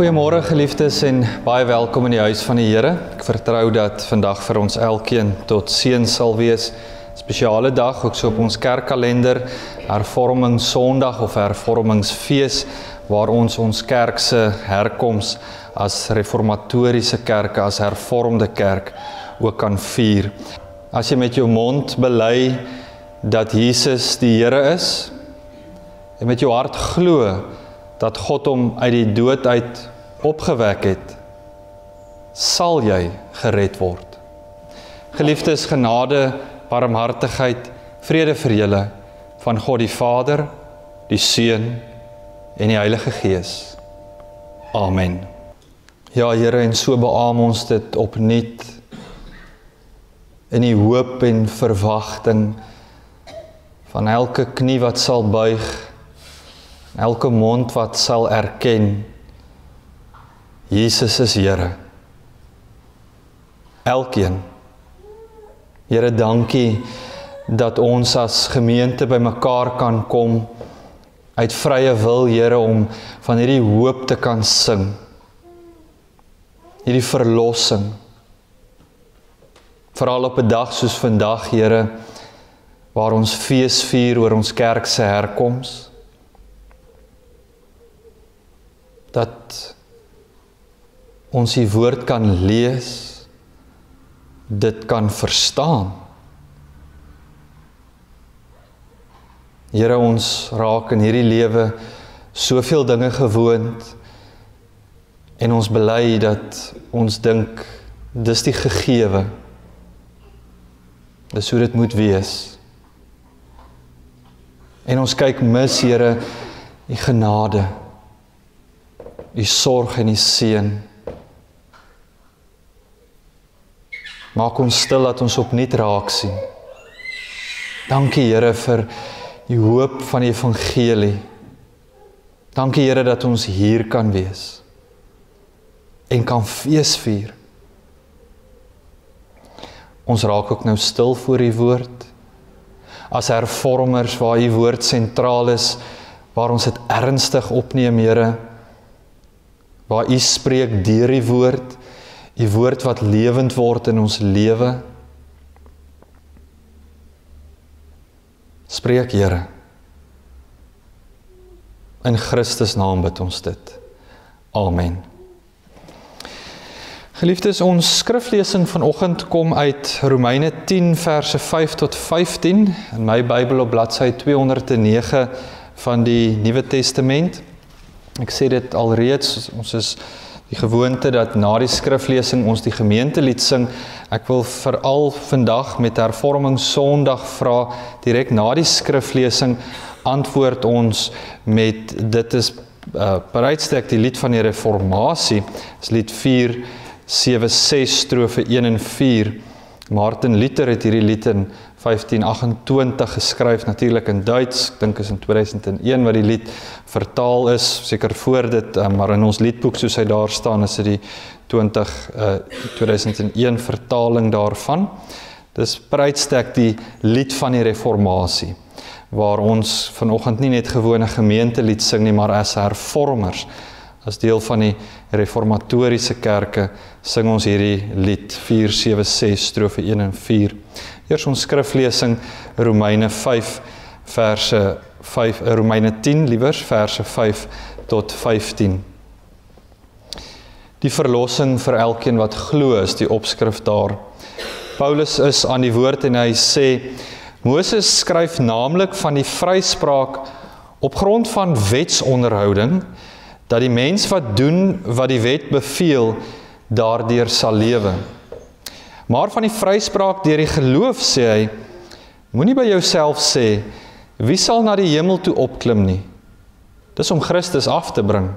Goeiemôre geliefdes en baie welkom in die huis van die Here. Ek vertrou dat vandag vir ons elkeen tot seën sal wees. Spesiale dag, ook so op ons kerkkalender, Hervormingssondag of Hervormingsfees, waar ons kerk se herkoms as reformatoriese kerk, as hervormde kerk ook kan vier. As jy met jou mond bely dat Jesus die Here is, en met jou hart glo dat God hom uit die dood uit opgewek het, sal jy gered word. Geliefdes, genade, barmhartigheid, vrede vir julle van God die Vader, die Seun en die Heilige Gees. Amen. Ja, Here, en so beaam ons dit opnuut in die hoop en verwagting van elke knie wat sal buig, elke mond wat sal erken, Jesus is Here. Elkeen. Here, dankie dat ons as gemeente by mekaar kan kom, uit vrye wil, Here, om van hierdie hoop te kan sing, hierdie verlossing, veral op 'n dag soos vandag, Here, waar ons fees vier oor ons kerk se herkoms, dat ons die woord kan lees, dit kan verstaan. Here, ons raak in hierdie lewe soveel dinge gewoond, en ons bely dat ons dink, dis die gegewe, dis hoe dit moet wees. En ons kyk mis, Here, die genade, die sorg en die seën. Maak ons stil dat ons opnuut raak sien. Dankie, Here, vir die hoop van die evangelie. Dankie, Here, dat ons hier kan wees en kan fees vier. Ons raak ook nou stil voor die woord, as hervormers waar die woord sentraal is, waar ons dit ernstig opneem, Here, waar U spreek deur die woord wat lewend word in ons lewe. Spreek, Here. In Christus naam bid ons dit. Amen. Geliefdes, ons skriflesing vanoggend kom uit Romeine 10 verse 5 tot 15, in my Bybel op bladsy 209 van die Nuwe Testament. Ek sê dit alreeds, ons is die gewoonte dat na die skriflesing ons die gemeentelied sing. Ek wil veral vandag met Hervormingssondag vra, direk na die skriflesing, antwoord ons met, dit is bereidstek die lied van die reformatie, is lied 476 strofe 1 en 4. Martin Luther het hierdie lied in 1528 geskryf, natuurlik in Duits, ek dink is in 2001 wat die lied vertaal is, seker voor dit, maar in ons liedboek soos hy daar staan, is dit die 2001 vertaling daarvan. Dis bereidstek die lied van die reformatie, waar ons vanoggend nie net gewone gemeentelied sing nie, maar as hervormers, as deel van die reformatoriese kerke, sing ons hierdie lied 476 strofe 1 en 4. Eers ons skriflesing Romeine 10 liewers, verse 5 tot 15. Die verlossing vir elkeen wat glo is die opskrif daar. Paulus is aan die woord en hy sê, Moses skryf naamlik van die vryspraak op grond van wetsonderhouding, dat die mens wat doen wat die wet beveel, daardeur sal lewe. Maar van die vryspraak deur die geloof sê hy, moenie by jouself sê, wie sal na die hemel toe opklim nie? Dis om Christus af te bring.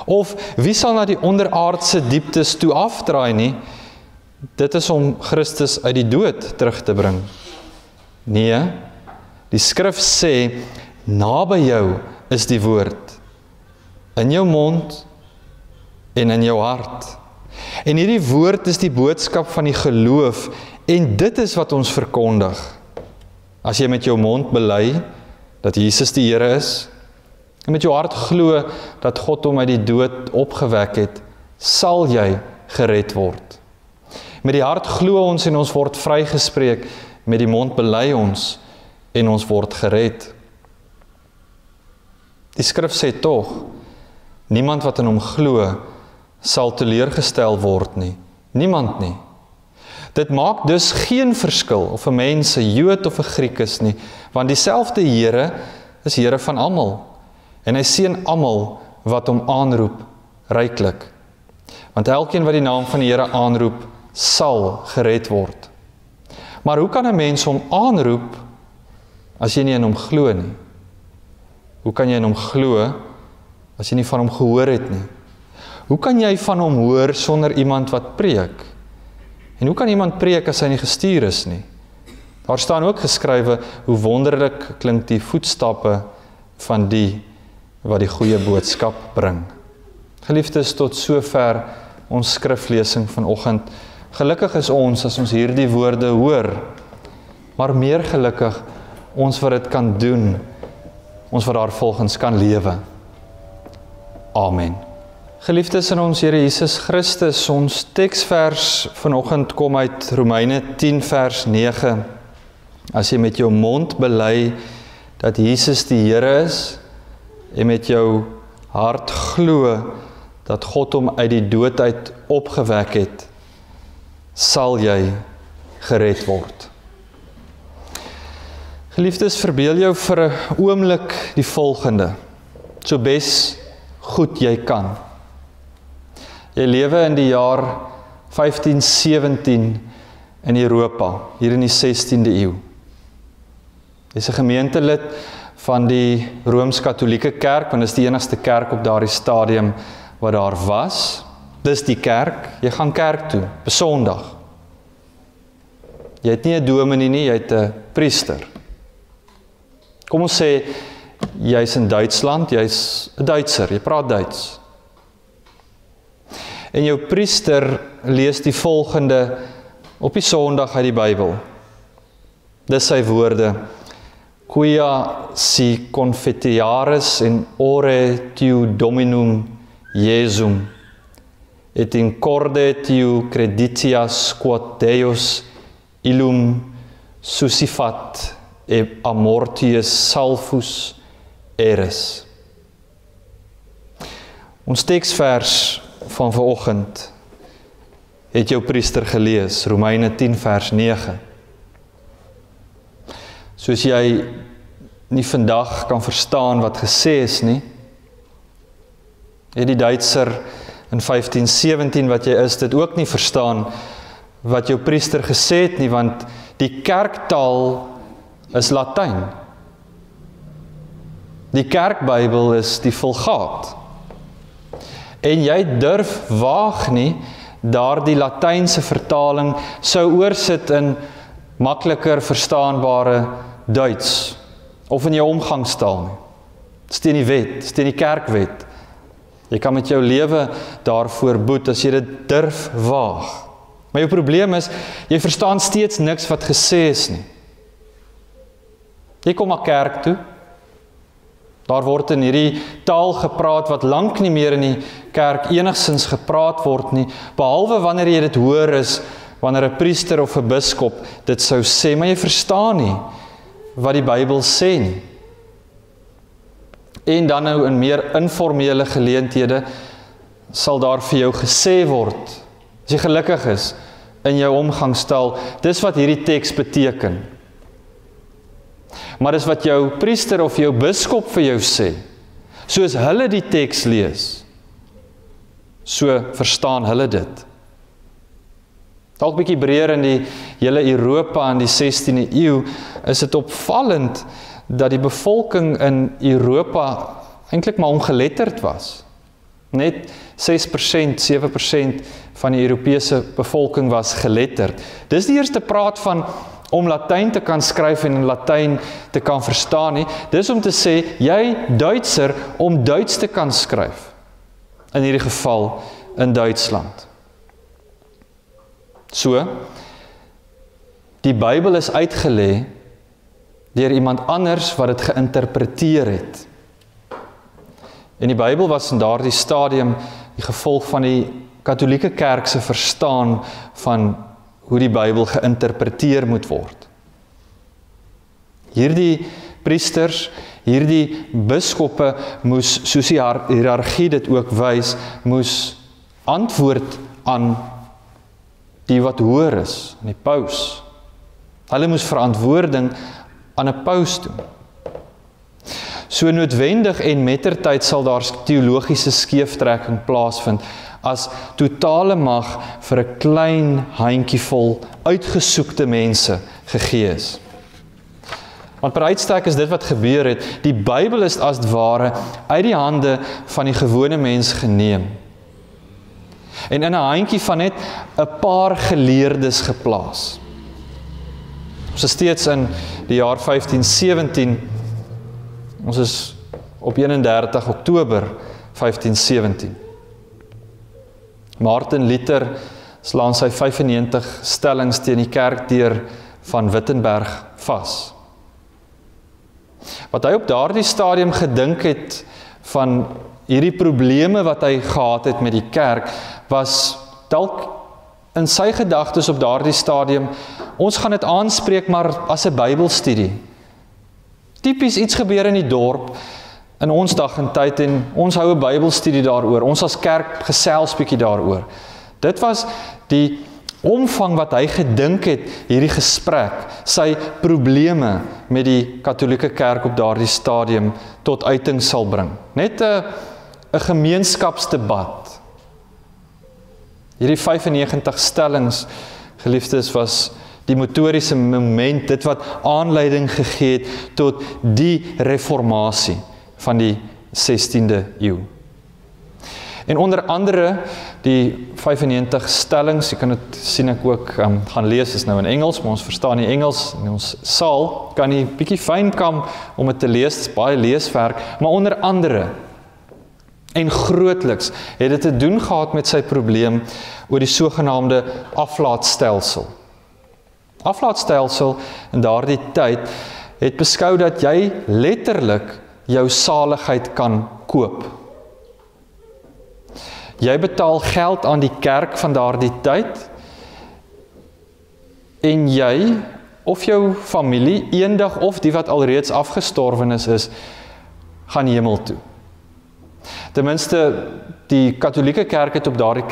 Of wie sal na die onderaardse dieptes toe afdraai nie? Dit is om Christus uit die dood terug te bring. Nee, die skrif sê, naby jou is die woord, in jou mond en in jou hart. En hierdie woord is die boodskap van die geloof, en dit is wat ons verkondig. As jy met jou mond bely, dat Jesus die Here is, en met jou hart glo dat God hom uit die dood opgewek het, sal jy gered word. Met die hart glo ons en ons word vrygespreek, met die mond bely ons en ons word gered. Die skrif sê tog, niemand wat in hom glo, sal teleurgestel word nie. Niemand nie. Dit maak dus geen verskil of 'n mens 'n Jood of 'n Griek is nie, want dieselfde Here is Here van almal. En hy seën almal wat hom aanroep ryklik. Want elkeen wat die naam van die Here aanroep, sal gered word. Maar hoe kan 'n mens hom aanroep as jy nie in hom glo nie? Hoe kan jy in hom glo as jy nie van hom gehoor het nie? Hoe kan jy van hom hoor sonder iemand wat preek? En hoe kan iemand preek as hy nie gestuur is nie? Daar staan ook geskrywe, hoe wonderlik klink die voetstappe van die wat die goeie boodskap bring. Geliefdes, tot sover ons skriflesing vanoggend. Gelukkig is ons as ons hierdie woorde hoor, maar meer gelukkig ons wat dit kan doen, ons wat daar volgens kan lewe. Amen. Geliefdes in ons Here Jesus Christus, ons teksvers vanoggend kom uit Romeine 10 vers 9. As jy met jou mond bely dat Jesus die Here is, en met jou hart glo dat God hom uit die dood uit opgewek het, sal jy gered word. Geliefdes, verbeel jou vir 'n oomblik die volgende, so bes goed jy kan. Jy lewe in die jaar 1517 in Europa, hier in die 16de eeu. Jy is 'n gemeentelid van die Rooms-Katolieke Kerk, want dit is die enigste kerk op daardie stadium wat daar was. Dis die kerk, jy gaan kerk toe, op Sondag. Jy het nie 'n dominee nie, jy het 'n priester. Kom ons sê, jy's in Duitsland, jy's 'n Duitser, jy praat Duits. En jou priester lees die volgende op die Sondag uit die Bybel. Dis sy woorde: Quia si confetiaris in ore tiu Dominum Jesum, et in corde tiu creditias quod Deus illum suscifat e amortius salvus eris. Ons teksvers van vanoggend het jou priester gelees, Romeine 10 vers 9. Soos jy nie vandag kan verstaan wat gesê is nie, het die Duitser in 1517 wat jy is, dit ook nie verstaan wat jou priester gesê het nie, want die kerktaal is Latyn. Die kerkbybel is die Vulgaat. En jy durf waag nie, daardie Latynse vertaling sou oorsit in makliker verstaanbare Duits, of in jou omgangstaal nie. Dit is teen die wet, dit is teen die kerkwet. Jy kan met jou lewe daarvoor boet, as jy dit durf waag. Maar jou probleem is, jy verstaan steeds niks wat gesê is nie. Jy kom na kerk toe, daar word in hierdie taal gepraat wat lank nie meer in die kerk enigsins gepraat word nie, behalwe wanneer jy dit hoor is, wanneer 'n priester of 'n biskop dit sou sê, maar jy verstaan nie wat die Bybel sê nie. En dan nou in meer informele geleenthede sal daar vir jou gesê word, as jy gelukkig is in jou omgangstaal, dis wat hierdie teks beteken. Maar dis wat jou priester of jou biskop vir jou sê, soos hulle die teks lees, so verstaan hulle dit. Dalk bietjie breër in die hele Europa in die 16de eeu, is dit opvallend dat die bevolking in Europa eintlik maar ongeletterd was. Net 6%, 7% van die Europese bevolking was geletterd. Dis die eerste praat van om Latyn te kan skryf en in Latyn te kan verstaan nie. Dis om te sê, jy Duitser, om Duits te kan skryf. In hierdie geval in Duitsland. So, die Bybel is uitgelê deur iemand anders wat dit geïnterpreteer het. En die Bybel was in daardie stadium die gevolg van die Katolieke Kerk se verstaan van hoe die Bybel geïnterpreteer moet word. Hierdie priesters, hierdie biskoppe moes, soos die hiërargie dit ook wys, moes antwoord aan die wat hoër is, aan die paus. Hulle moes verantwoording aan 'n paus doen. So noodwendig en mettertyd sal daar teologiese skeeftrekking plaasvind as totale mag vir 'n klein handjievol uitgesoekte mense gegee is. Want per uitstek is dit wat gebeur het, die Bybel is as ware uit die hande van die gewone mens geneem. En in 'n handjie van net 'n paar geleerdes geplaas. Ons is steeds in die jaar 1517, ons is op 31 Oktober 1517. Martin Luther slaan sy 95 stellings teen die kerkdeur van Wittenberg vas. Wat hy op daardie stadium gedink het van hierdie probleme wat hy gehad het met die kerk, was dalk in sy gedagtes op daardie stadium, ons gaan dit aanspreek maar as 'n Bybelstudie. Tipies iets gebeur in die dorp, in ons dag en tyd, en ons hou 'n Bybelstudie daaroor, ons as kerk gesels bietjie daaroor. Dit was die omvang wat hy gedink het, hierdie gesprek, sy probleme met die Katolieke Kerk op daardie stadium tot uiting sal bring. Net 'n gemeenskapsdebat. Hierdie 95 stellings, geliefdes, was die motoriese moment, dit wat aanleiding gegee het tot die reformatie van die 16de eeu. En onder andere die 95 stellings, jy kan dit sien ek ook gaan lees, is nou in Engels, maar ons verstaan nie Engels, en ons saal kan nie bietjie fyn kam om dit te lees, dit is baie leeswerk, maar onder andere en grootliks het dit te doen gehad met sy probleem oor die sogenaamde aflaatstelsel. Aflaatstelsel in daardie tyd het beskou dat jy letterlik jou saligheid kan koop. Jy betaal geld aan die kerk van daardie tyd en jy of jou familie eendag of die wat alreeds afgestorven is, gaan hemel toe. Ten minste die Katolieke Kerk het op daardie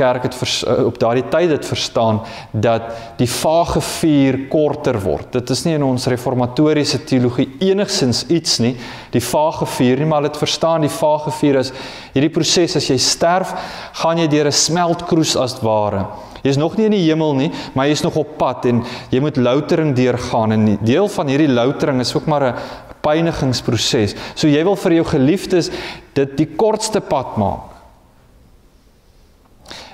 tyd het verstaan dat die vagevuur korter word. Dit is nie in ons reformatoriese teologie enigsins iets nie, die vagevuur nie, maar het verstaan die vagevuur is hierdie proses, as jy sterf, gaan jy deur 'n smeltkroes as het ware. Jy is nog nie in die hemel nie, maar jy is nog op pad en jy moet loutering deurgaan en deel van hierdie loutering is ook maar 'n pynigingsproses. So jy wil vir jou geliefdes dit die kortste pad maak.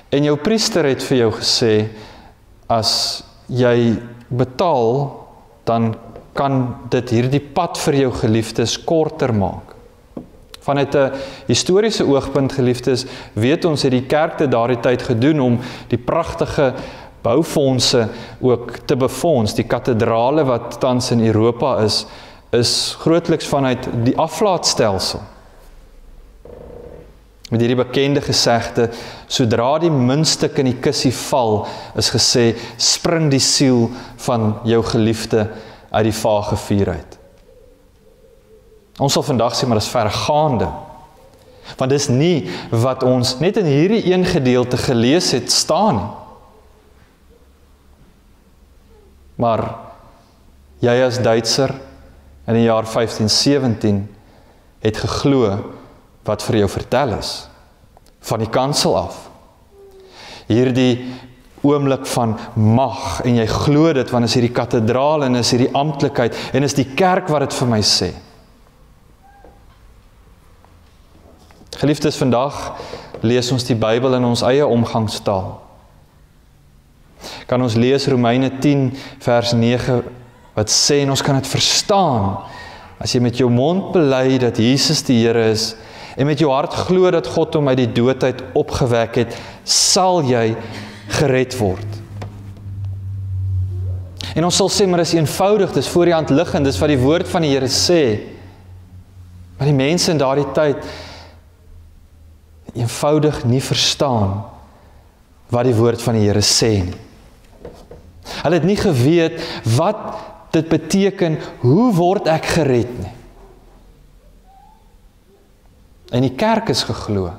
En jou priester het vir jou gesê, as jy betaal, dan kan dit hierdie pad vir jou geliefdes korter maak. Vanuit 'n historiese oogpunt, geliefdes, weet ons het die kerk dit daardie tyd gedoen om die pragtige boufondse ook te befonds. Die kathedrale wat tans in Europa is grootliks vanuit die aflaatstelsel. Met hierdie bekende gesegde, sodra die muntstuk in die kussie val, is gesê, spring die siel van jou geliefde uit die vagevuur uit. Ons sal vandag sê, maar dis vergaande. Want dis nie wat ons net in hierdie een gedeelte gelees het staan nie. Maar jy as Duitser in die jaar 1517 het geglo wat vir jou vertel is, van die kansel af. Hierdie oomblik van mag, en jy glo dit, want is hierdie kathedraal, en is hierdie amptelikheid, en is die kerk wat dit vir my sê. Geliefdes, vandag lees ons die Bybel in ons eie omgangstaal. Kan ons lees Romeine 10 vers 9, wat sê, en ons kan dit verstaan, as jy met jou mond bely dat Jesus die Here is, en met jou hart glo dat God hom uit die doodheid opgewek het, sal jy gered word. En ons sal sê, maar dis eenvoudig, dis voor die hand liggend, dis wat die woord van die Here sê. Maar die mense in daardie tyd eenvoudig nie verstaan wat die woord van die Here sê nie. Hulle het nie geweet wat dit beteken, hoe word ek gered nie. En die kerk is geglo.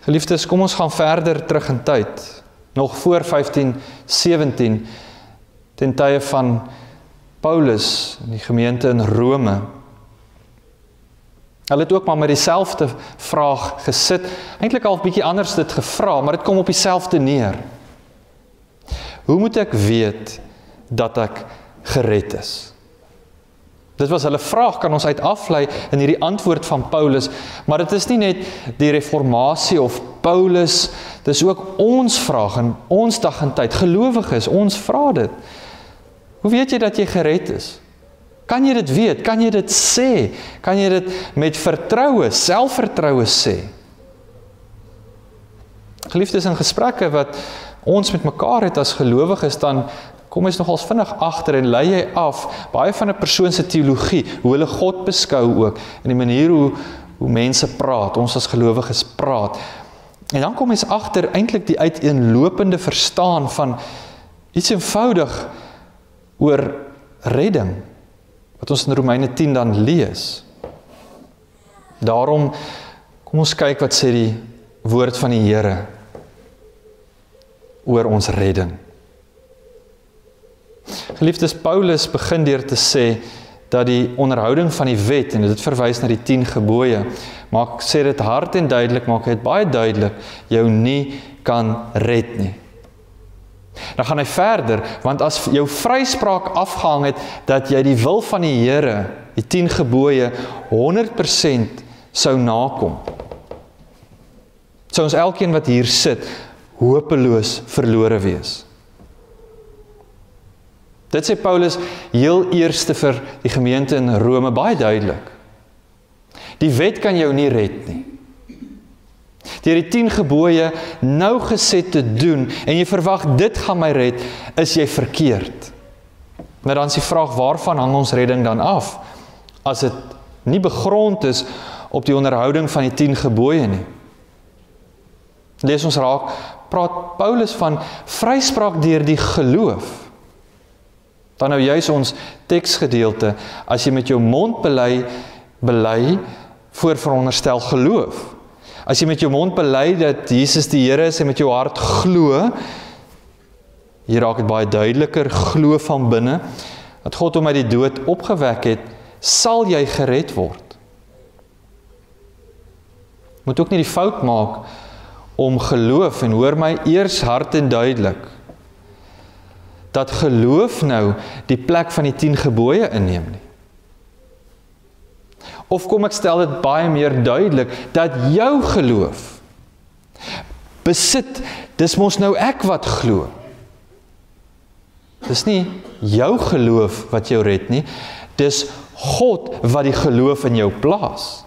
Geliefdes, kom ons gaan verder terug in tyd. Nog voor 1517, ten tye van Paulus in die gemeente in Rome. Hulle het ook maar met dieselfde vraag gesit, eintlik al 'n bietjie anders dit gevra, maar dit kom op dieselfde neer. Hoe moet ek weet dat ek gered is? Dit was hulle vraag, kan ons uit aflei in hierdie antwoord van Paulus, maar dit is nie net die reformatie of Paulus, dit is ook ons vraag in ons dag en tyd, gelowiges, ons vra dit. Hoe weet jy dat jy gered is? Kan jy dit weet? Kan jy dit sê? Kan jy dit met vertroue, selfvertroue sê? Geliefdes, in gesprekke wat ons met mekaar het as gelowiges, dan kom ons nogals vinnig agter en lei jy af, baie van 'n persoon se teologie, hoe hulle God beskou ook, en die manier hoe mense praat, ons as gelowiges praat. En dan kom ons agter eintlik die uiteenlopende verstaan van iets eenvoudig oor redding, wat ons in Romeine 10 dan lees. Daarom, kom ons kyk wat sê die woord van die Here oor ons redding. Geliefdes, Paulus begin deur te sê dat die onderhouding van die wet, en dit verwys na die 10 gebooie, maak sê dit hard en duidelik, maak dit baie duidelik, jou nie kan red nie. Dan gaan hy verder, want as jou vryspraak afgehang het, dat jy die wil van die Here, die 10 gebooie, 100% sou nakom, sou ons elkeen wat hier sit, hopeloos verlore wees. Dit sê Paulus heel eerste vir die gemeente in Rome baie duidelik. Die wet kan jou nie red nie. Deur die 10 gebooie nougeset te doen, en jy verwag dit gaan my red, is jy verkeerd. Maar dan is die vraag, waarvan hang ons redding dan af, as dit nie begrond is op die onderhouding van die 10 gebooie nie. Lees ons raak, praat Paulus van vryspraak deur die geloof. Dan nou juis ons teksgedeelte, as jy met jou mond bely veronderstel geloof. As jy met jou mond bely dat Jesus die Here is en met jou hart glo, hier raak dit baie duideliker, glo van binne, dat God hom uit die dood opgewek het, sal jy gered word. Moet ook nie die fout maak om geloof, en hoor my eers hard en duidelik, dat geloof nou die plek van die 10 gebooie inneem nie. Of kom ek stel dit baie meer duidelik, dat jou geloof besit, dis mos nou ek wat glo. Dis nie jou geloof wat jou red nie, dis God wat die geloof in jou plaas.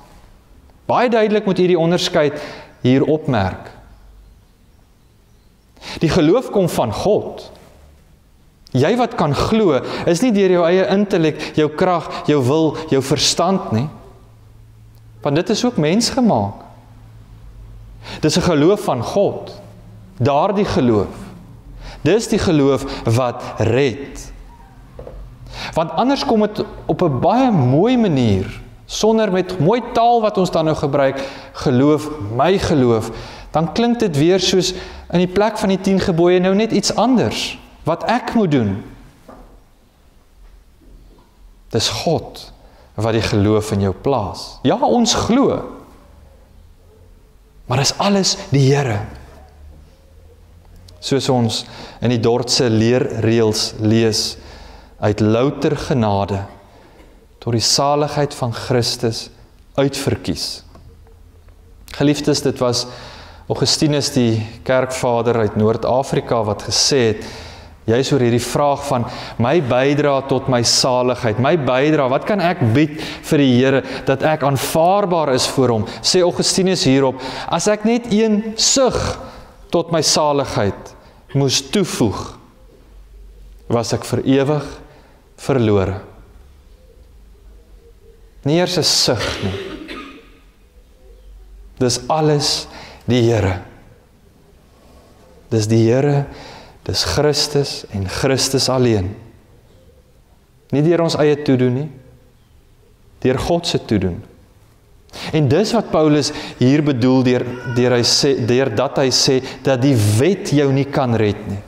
Baie duidelik moet jy die onderskeid hier opmerk. Die geloof kom van God. Jy wat kan glo, is nie deur jou eie intellek, jou krag, jou wil, jou verstand nie. Want dit is ook mensgemaak. Dis 'n geloof van God. Daardie geloof. Dis die geloof wat red. Want anders kom dit op 'n baie mooi manier, sonder met mooi taal wat ons dan nou gebruik, geloof, my geloof, dan klink dit weer soos in die plek van die 10 gebooie nou net iets anders, wat ek moet doen. Dis God wat die geloof in jou plaas. Ja, ons glo, maar dis alles die Here. Soos ons in die Dordtse leerreëls lees, uit louter genade, tot die saligheid van Christus uitverkies. Geliefdes, dit was Augustinus, die kerkvader uit Noord-Afrika, wat gesê het, juis oor hierdie vraag van my bydra tot my saligheid, my bydra, wat kan ek bied vir die Here, dat ek aanvaarbaar is voor hom, sê Augustinus hierop, as ek net een sug tot my saligheid moes toevoeg, was ek vir ewig verlore. Nie eers 'n sug nie. Dis alles die Here. Dis die Here, dis Christus en Christus alleen. Nie deur ons eie toedoen nie, deur God se toedoen. En dis wat Paulus hier bedoel deurdat hy sê dat die wet jou nie kan red nie.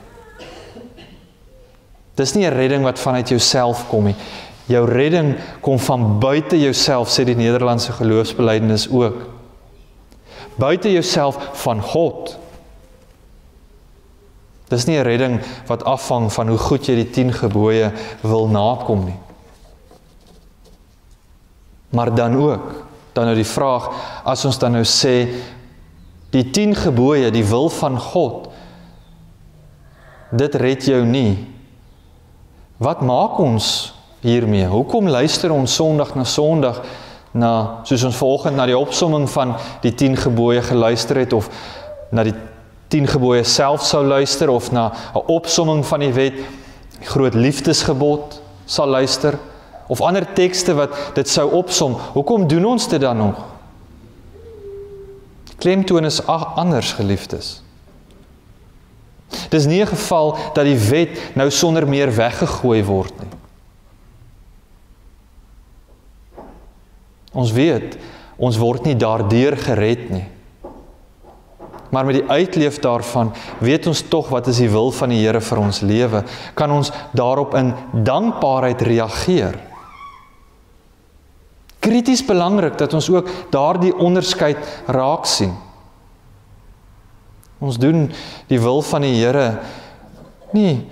Dis nie 'n redding wat vanuit jouself kom nie. Jou redding kom van buite jouself, sê die Nederlandse geloofsbelijdenis ook. Buite jouself van God. Dis nie 'n redding wat afhang van hoe goed jy die 10 gebooie wil nakom nie. Maar dan ook, dan nou die vraag, as ons dan nou sê, die 10 gebooie, die wil van God, dit red jou nie. Wat maak ons hiermee? Hoekom luister ons Sondag na Sondag, soos ons vanoggend na die opsomming van die 10 gebooie geluister het, of na die 10 gebooie self sou luister, of na 'n opsomming van die wet, die groot liefdesgebod sal luister, of ander tekste wat dit sou opsom. Hoekom doen ons dit dan nog? Die klemtoon is anders, geliefdes. Dis nie 'n geval dat die wet nou sonder meer weggegooi word nie. Ons weet, ons word nie daardeur gered nie. Maar met die uitleef daarvan, weet ons tog wat is die wil van die Here vir ons lewe, kan ons daarop in dankbaarheid reageer. Krities belangrik dat ons ook daardie onderskeid raak sien. Ons doen die wil van die Here nie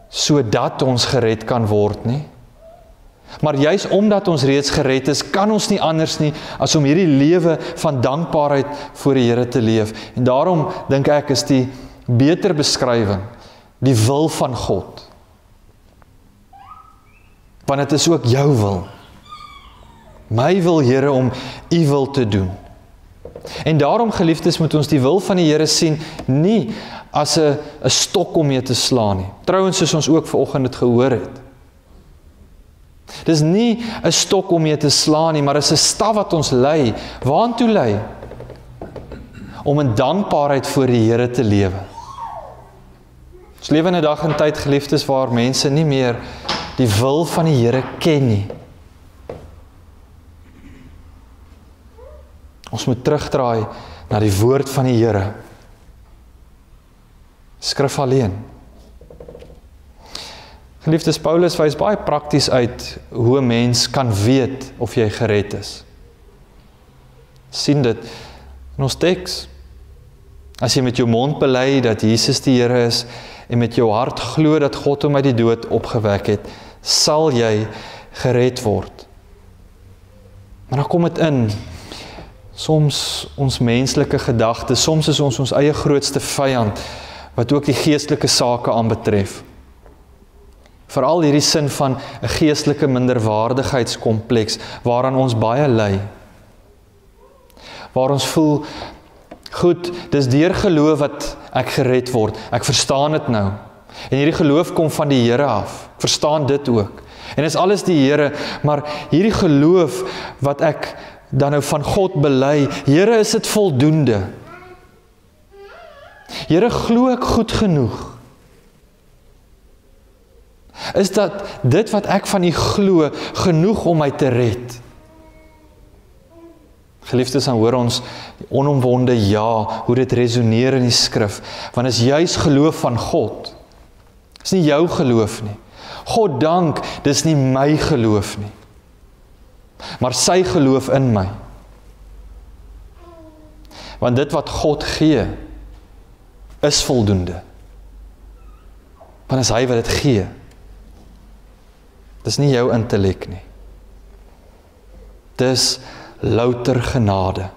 sodat ons gered kan word nie. Maar juis omdat ons reeds gered is, kan ons nie anders nie as om hierdie lewe van dankbaarheid voor die Here te leef. En daarom dink ek is die beter beskrywing die wil van God. Want dit is ook jou wil. My wil, Here, om u wil te doen. En daarom, geliefdes, moet ons die wil van die Here sien, nie as 'n stok om mee te slaan nie. Trouwens, soos ons ook vanoggend dit gehoor het. Dis nie 'n stok om mee te slaan nie, maar is 'n staf wat ons lei. Waartoe lei? Om in dankbaarheid voor die Here te lewe. Ons lewe in 'n dag en tyd, geliefdes, waar mense nie meer die wil van die Here ken nie. Ons moet terugdraai na die woord van die Here. Skrif alleen. Geliefdes, Paulus wys baie prakties uit hoe 'n mens kan weet of jy gered is. Sien dit in ons teks. As jy met jou mond bely dat Jesus die Here is en met jou hart glo dat God hom uit die dood opgewek het, sal jy gered word. Maar dan kom dit in, soms ons menslike gedagtes, soms is ons eie grootste vyand, wat ook die geestelike sake aanbetref. Veral hierdie sin van 'n geestelike minderwaardigheidskompleks, waaraan ons baie ly. Waar ons voel, goed, dis deur geloof wat ek gered word, ek verstaan dit nou. En hierdie geloof kom van die Here af, ek verstaan dit ook. En is alles die Here, maar hierdie geloof wat ek dan nou van God bely, Here, is dit voldoende? Here, glo ek goed genoeg? Is dat dit wat ek van U glo, genoeg om my te red? Geliefdes, dan hoor ons die onomwonde ja, hoe dit resoneer in die skrif, want is juis geloof van God. Dis nie jou geloof nie. God dank, dis nie my geloof nie, maar sy geloof in my. Want dit wat God gee, is voldoende. Want is hy wat dit gee. Dis nie jou intellek nie. Dis louter genade.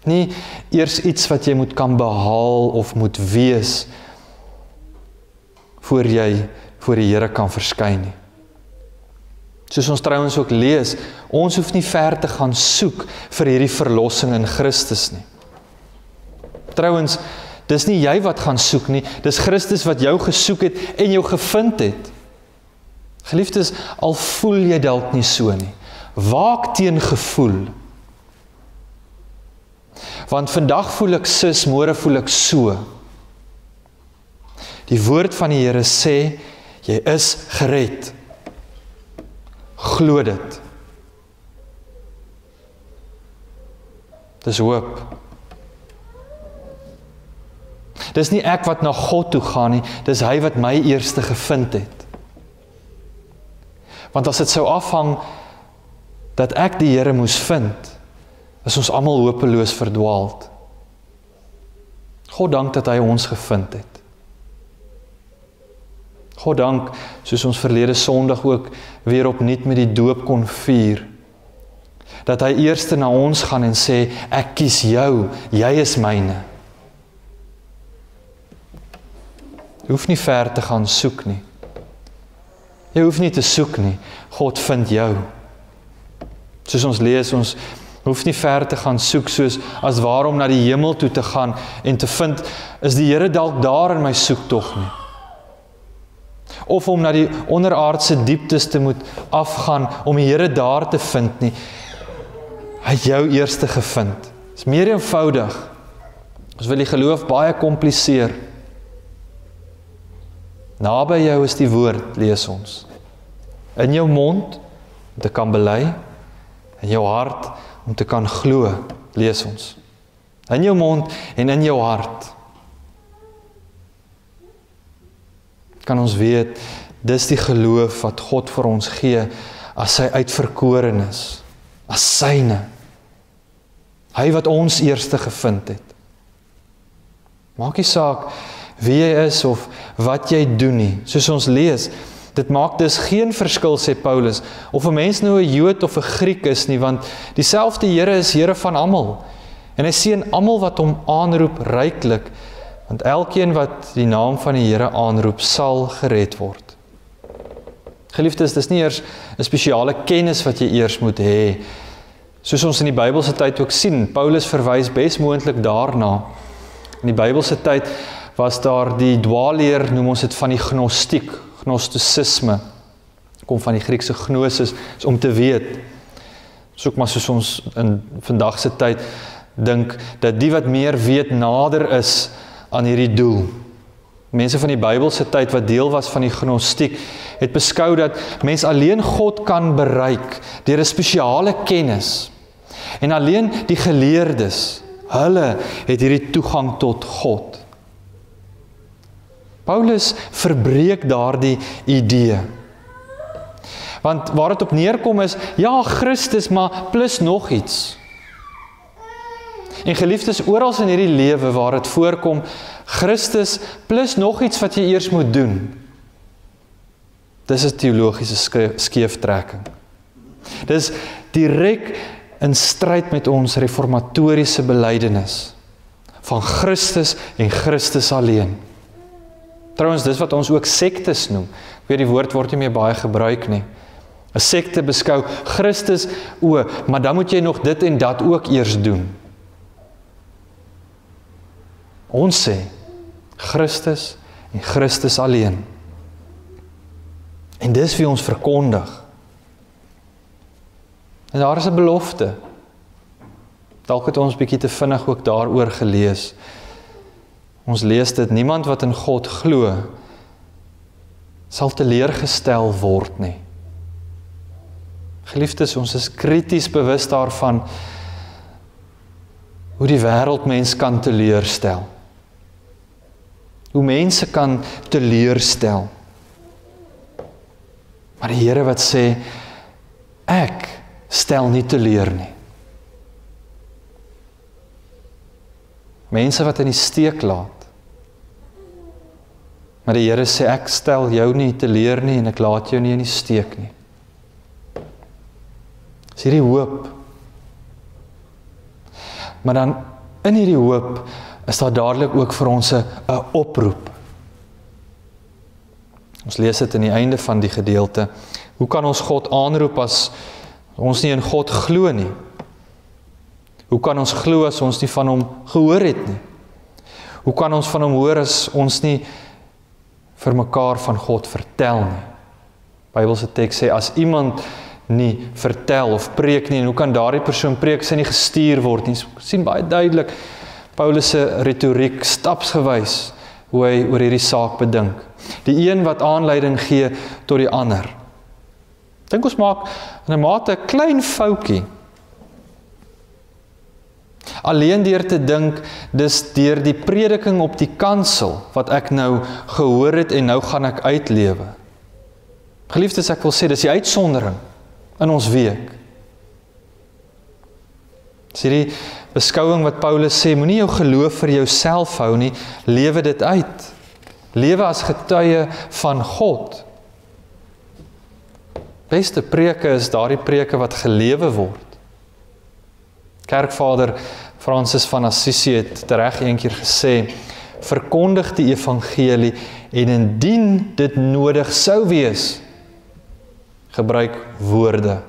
Nie eers iets wat jy moet kan behaal of moet wees voor jy voor die Here kan verskyn nie. Soos ons trouwens ook lees, ons hoef nie ver te gaan soek vir hierdie verlossing in Christus nie. Trouwens, dis nie jy wat gaan soek nie, dis Christus wat jou gesoek het en jou gevind het. Geliefdes, al voel jy dalk nie so nie, waak teen gevoel. Want vandag voel ek sis, môre voel ek so. Die woord van die Here sê, jy is gered. Glo dit. Dis hoop. Dis nie ek wat na God toe gaan nie, dis hy wat my eerste gevind het. Want as dit sou afhang dat ek die Here moes vind, is ons almal hopeloos verdwaald. God dank dat hy ons gevind het. God dank, soos ons verlede Sondag ook weer opnuut met die doop kon vier, dat hy eers na ons gaan en sê, ek kies jou, jy is myne. Jy hoef nie ver te gaan soek nie. Jy hoef nie te soek nie, God vind jou. Soos ons lees, ons hoef nie ver te gaan soek, soos as waarom na die hemel toe te gaan en te vind, is die Here dalk daar in my soektog nie. Of om na die onderaardse dieptes te moet afgaan, om die Here daar te vind nie. Hy het jou eerste gevind. Dit is meer eenvoudig. Ons wil die geloof baie kompliseer. Naby jou is die woord, lees ons. In jou mond, om te kan bely, in jou hart, om te kan glo, lees ons. In jou mond en in jou hart. Kan ons weet, dis die geloof wat God vir ons gee, as sy uitverkorenes, as syne. Hy wat ons eerste gevind het. Maak nie saak wie jy is of wat jy doen nie. Soos ons lees, dit maak dus geen verskil, sê Paulus, of 'n mens nou 'n Jood of 'n Griek is nie, want dieselfde Here is Here van almal. En hy seën almal wat hom aanroep ryklik, want elkeen wat die naam van die Here aanroep, sal gered word. Geliefdes, dis nie eers 'n spesiale kennis wat jy eers moet hê. Soos ons in die Bybelse tyd ook sien, Paulus verwys besmoontlik daarna. In die Bybelse tyd was daar die dwaalleer, noem ons dit van die gnostiek, gnosticisme, kom van die Griekse gnosis, is om te weet. Soek maar soos ons in vandagse tyd dink, dat die wat meer weet nader is aan hierdie doel. Mense van die Bybelse tyd wat deel was van die gnostiek, het beskou dat mens alleen God kan bereik deur 'n spesiale kennis. En alleen die geleerdes, hulle het hierdie toegang tot God. Paulus verbreek daardie idee. Want waar dit op neerkom is, ja, Christus, maar plus nog iets. En geliefdes, oral in hierdie lewe waar dit voorkom, Christus plus nog iets wat jy eers moet doen. Dis 'n teologiese skeeftrekking. Dis direk in stryd met ons reformatoriese belydenis van Christus en Christus alleen. Trouwens, dis wat ons ook sektes noem. Ek weet die woord word nie meer baie gebruik nie. 'n Sekte beskou Christus, maar dan moet jy nog dit en dat ook eers doen. Ons sê Christus en Christus alleen. En dis wie ons verkondig. En daar is 'n belofte. Dalk het ons bietjie te vinnig ook daaroor gelees. Ons lees dit, niemand wat in God glo, sal teleurgestel word nie. Geliefdes, ons is krities bewus daarvan, hoe die wêreld mens kan teleurstel. Hoe mense kan teleurstel. Maar die Here wat sê, ek stel nie teleur nie. Mense wat in die steek laat. Maar die Here sê, ek stel jou nie teleur nie en ek laat jou nie in die steek nie. Dis hierdie hoop. Maar dan in hierdie hoop is daar dadelik ook vir ons 'n oproep. Ons lees dit in die einde van die gedeelte. Hoe kan ons God aanroep as ons nie in God glo nie? Hoe kan ons glo as ons nie van hom gehoor het nie? Hoe kan ons van hom hoor as ons nie vir mekaar van God vertel nie? Bybelse teks sê, as iemand nie vertel of preek nie, en hoe kan daardie persoon preek as hy nie gestuur word nie? Sien baie duidelik Paulus se retoriek stapsgewys hoe hy oor hierdie saak bedink. Die een wat aanleiding gee tot die ander. Dink ons maak in 'n mate 'n klein foutjie. Alleen deur te dink, dis deur die prediking op die kansel, wat ek nou gehoor het en nou gaan ek uitlewe. Geliefdes, ek wil sê, dis die uitsondering in ons week. Dis hierdie beskouing wat Paulus sê, moenie jou geloof vir jouself hou nie, lewe dit uit. Lewe as getuie van God. Beste preke is daardie preke wat gelewe word. Kerkvader Francis van Assisi het tereg eendag gesê, verkondig die evangelie en indien dit nodig sou wees, gebruik woorde.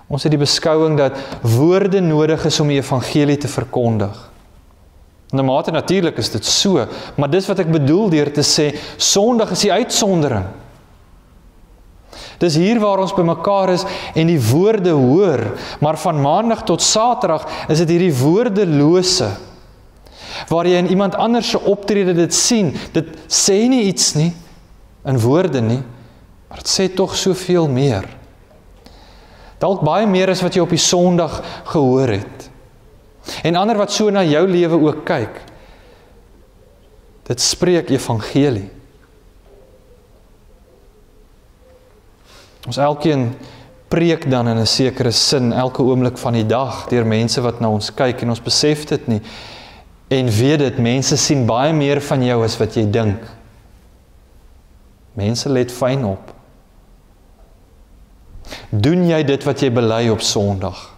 Ons het die beskouing dat woorde nodig is om die evangelie te verkondig. In 'n mate natuurlik is dit so, maar dis wat ek bedoel deur te sê, Sondag is die uitsondering. Dis hier waar ons bymekaar is en die woorde hoor, maar van Maandag tot Saterdag is dit hierdie woordelose, waar jy in iemand anders se optrede dit sien, dit sê nie iets nie, in woorde nie, maar dit sê tog soveel meer. Dalk baie meer as wat jy op die Sondag gehoor het. En ander wat so na jou lewe ook kyk, dit spreek evangelie. Ons elkeen preek dan in 'n sekere sin elke oomblik van die dag deur mense wat na ons kyk en ons besef dit nie. En weet dit, mense sien baie meer van jou as wat jy dink. Mense let fyn op. Doen jy dit wat jy bely op Sondag?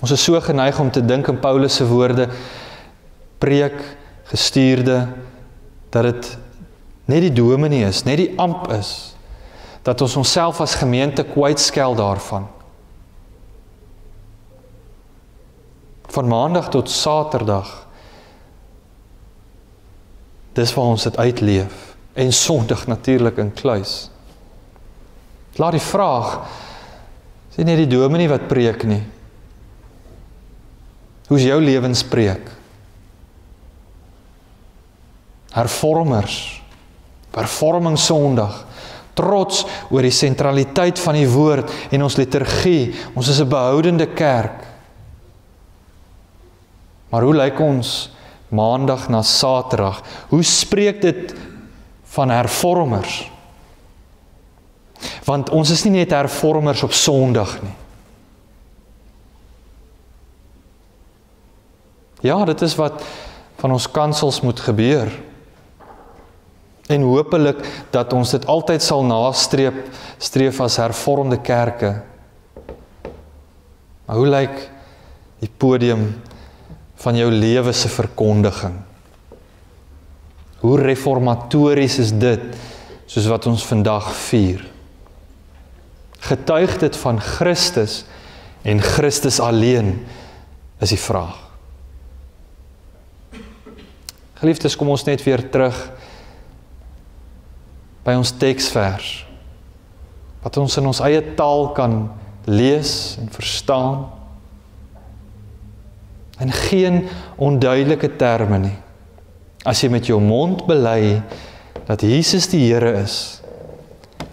Ons is so geneig om te dink in Paulus se woorde, preek, gestuurde, dat dit net die dominee is, net die amp is, dat ons onsself as gemeente kwytskel daarvan. Van Maandag tot Saterdag, dis waar ons dit uitleef, en Sondag natuurlik in kluis. Laat die vraag, is nie net die dominee wat preek nie. Hoe is jou lewenspreek? Hervormers, hervorming Sondag, trots oor die sentraliteit van die woord en ons liturgie, ons is 'n behoudende kerk. Maar hoe lyk ons Maandag na Saterdag? Hoe spreek dit van hervormers? Want ons is nie net hervormers op Sondag nie. Ja, dit is wat van ons kansels moet gebeur. En hopelik dat ons dit altyd sal nastreef as hervormde kerke. Maar hoe lyk die podium van jou lewe se verkondiging? Hoe reformatories is dit, soos wat ons vandag vier? Getuig dit van Christus en Christus alleen, is die vraag. Geliefdes, kom ons net weer terug by ons teksvers, wat ons in ons eie taal kan lees en verstaan, en geen onduidelike terme nie. As jy met jou mond bely dat Jesus die Here is,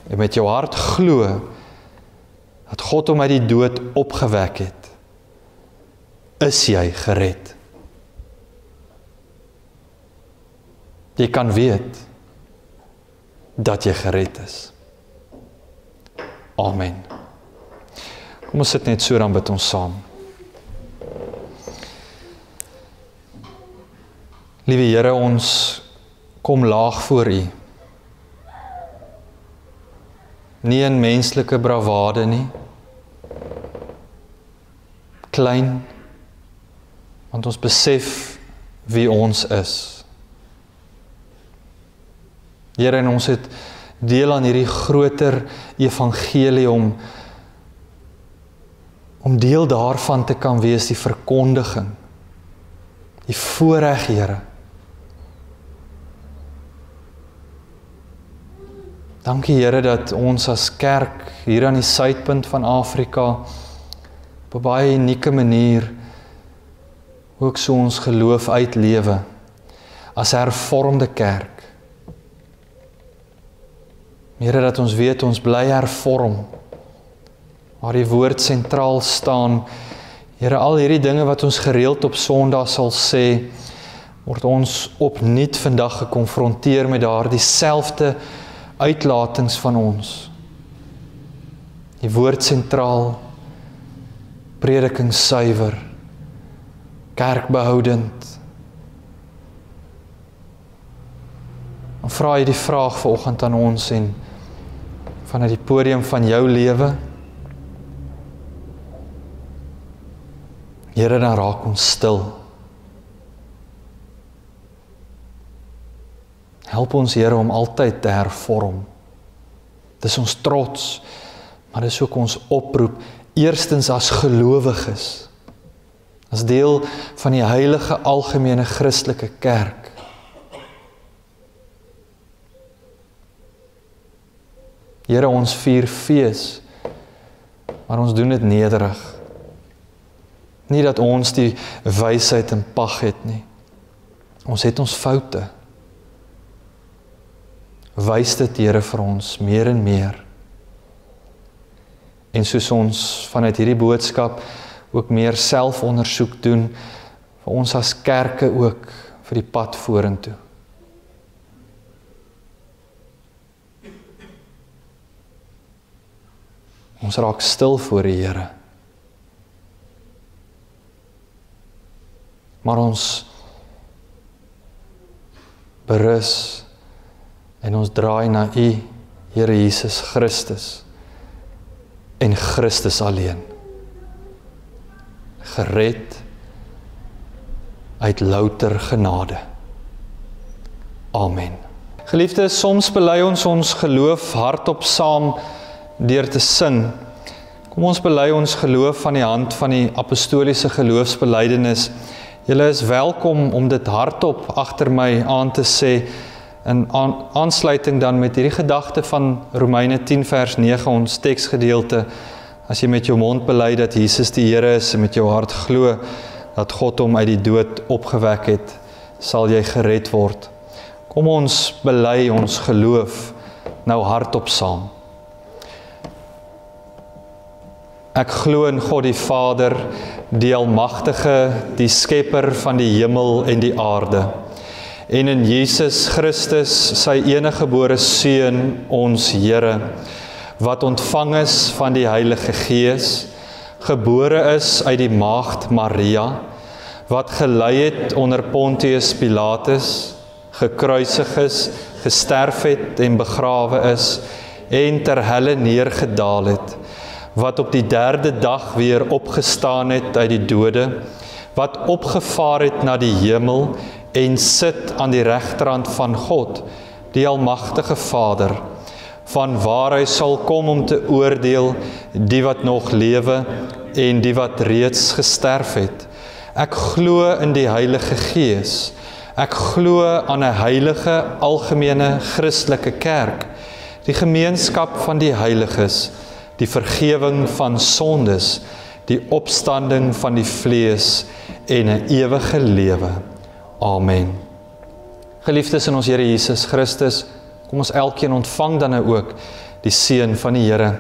en met jou hart glo dat God hom uit die dood opgewek het, is jy gered. Jy kan weet dat jy gered is. Amen. Kom ons sit net so, dan bid ons saam. Liewe Here, ons kom laag voor U. Nie in menslike bravade nie. Klein, want ons besef wie ons is. Here, en ons het deel aan hierdie groter evangelie om deel daarvan te kan wees, die verkondiging, die voorreg, Here, Dankie Here dat ons as kerk hier aan die suidpunt van Afrika op 'n baie unieke manier ook so ons geloof uitlewe as hervormde kerk. Here, dat ons weet ons bly hervorm, waar die woord sentraal staan. Here, al hierdie dinge wat ons gereeld op Sondag sal sê, word ons opnuut vandag gekonfronteer met daardie selfde uitlatings van ons. Die woord sentraal, prediking suiwer, kerkbehoudend. Dan vra jy die vraag vanoggend aan ons en vanuit die podium van jou lewe. Here, dan raak ons stil. Help ons Here om altyd te hervorm. Dis ons trots, maar dis ook ons oproep, eerstens as gelowiges, as deel van die heilige algemene Christelike kerk. Here, ons vier fees, maar ons doen dit nederig. Nie dat ons die wysheid in pag het nie. Ons het ons foute. Wys dit Here vir ons meer en meer. En soos ons vanuit hierdie boodskap ook meer selfondersoek doen, vir ons as kerke ook vir die pad vorentoe. Ons raak stil voor die Here. Maar ons berus en ons draai na U, Here Jesus Christus, en Christus alleen. Gered uit louter genade. Amen. Geliefdes, soms bely ons geloof hardop saam deur te sing. Kom ons bely ons geloof van die hand van die apostoliese geloofsbelydenis. Julle is welkom om dit hardop agter my aan te sê, in aansluiting dan met hierdie gedagte van Romeine 10 vers 9, ons teksgedeelte. As jy met jou mond bely dat Jesus die Here is en met jou hart glo dat God hom uit die dood opgewek het, sal jy gered word. Kom ons bely ons geloof nou hardop saam. Ek glo in God die Vader, die Almagtige, die Skepper van die hemel en die aarde, en in Jesus Christus, sy eniggebore Seun, ons Here, wat ontvang is van die Heilige Gees, gebore is uit die maagd Maria, wat gelei het onder Pontius Pilatus, gekruisig is, gesterf het en begrawe is, en ter helle neergedaal het, wat op die derde dag weer opgestaan het uit die dode, wat opgevaar het na die hemel en sit aan die regterhand van God, die Almagtige Vader, van waar hy sal kom om te oordeel die wat nog lewe en die wat reeds gesterf het. Ek glo in die Heilige Gees. Ek glo aan 'n heilige algemene Christelike kerk, die gemeenskap van die heiliges, die vergewing van sondes, die opstanding van die vlees en 'n ewige lewe. Amen. Geliefdes in ons Here Jesus Christus, kom ons elkeen ontvang dan nou ook die seën van die Here.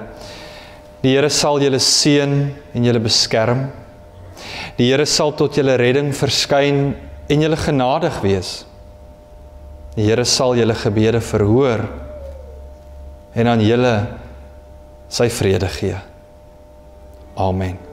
Die Here sal julle seën en julle beskerm. Die Here sal tot julle redding verskyn en julle genadig wees. Die Here sal julle gebede verhoor en aan julle sy vrede gee. Amen.